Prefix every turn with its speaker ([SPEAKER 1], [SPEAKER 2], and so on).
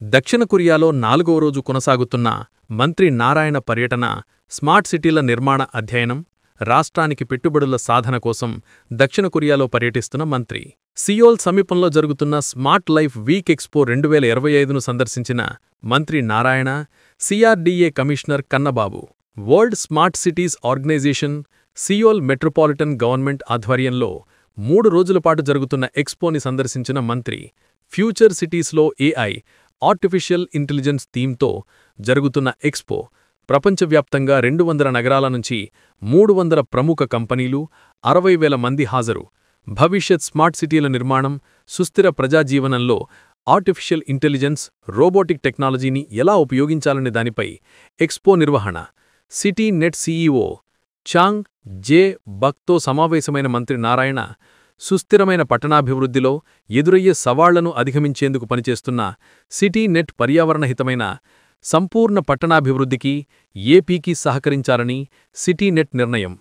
[SPEAKER 1] దక్షిణ కొరియాలో 4వ రోజు కొనసాగుతున్న మంత్రి నారాయణ పర్యటన స్మార్ట్ సిటీల నిర్మాణ అధ్యయనం, రాష్ట్రానికి పెట్టుబడుల సాధన కోసం దక్షిణ కొరియాలో పర్యటిస్తున్న మంత్రి. సియోల్ సమీపంలో జరుగుతున్న స్మార్ట్ లైఫ్ వీక్ ఎక్స్పో 2025ను సందర్శించిన మంత్రి Narayana, CRDA commissioner Kannababu, world smart cities organization, Seoul metropolitan government ఆధ్వర్యంలో 3 రోజుల పాటు జరుగుతున్న ఎక్స్పోని సందర్శించిన మంత్రి, ఫ్యూచర్ సిటీస్లో ఏఐ, ఆర్టిఫిషియల్ ఇంటెలిజెన్స్ థీమ్తో జరుగుతున్న ఎక్స్పో ప్రపంచవ్యాప్తంగా 200 నగరాల నుంచి 300 ప్రముఖ కంపెనీలు, 60,000 మంది హాజరు. భవిష్యత్ స్మార్ట్ సిటీల నిర్మాణం, సుస్థిర ప్రజాజీవనంలో ఆర్టిఫిషియల్ ఇంటెలిజెన్స్, రోబోటిక్ టెక్నాలజీని ఎలా ఉపయోగించాలనే దానిపై ఎక్స్పో నిర్వహణ. సిటీ నెట్ సీఈఓ చాంగ్ జే బక్తో సమావేశమైన మంత్రి నారాయణ, సుస్థిరమైన పట్టణాభివృద్ధిలో ఎదురయ్యే సవాళ్లను అధిగమించేందుకు పనిచేస్తున్న సిటీ నెట్ పర్యావరణహితమైన సంపూర్ణ పట్టణాభివృద్ధికి ఏపీకి సహకరించాలని సిటీ నెట్ నిర్ణయం.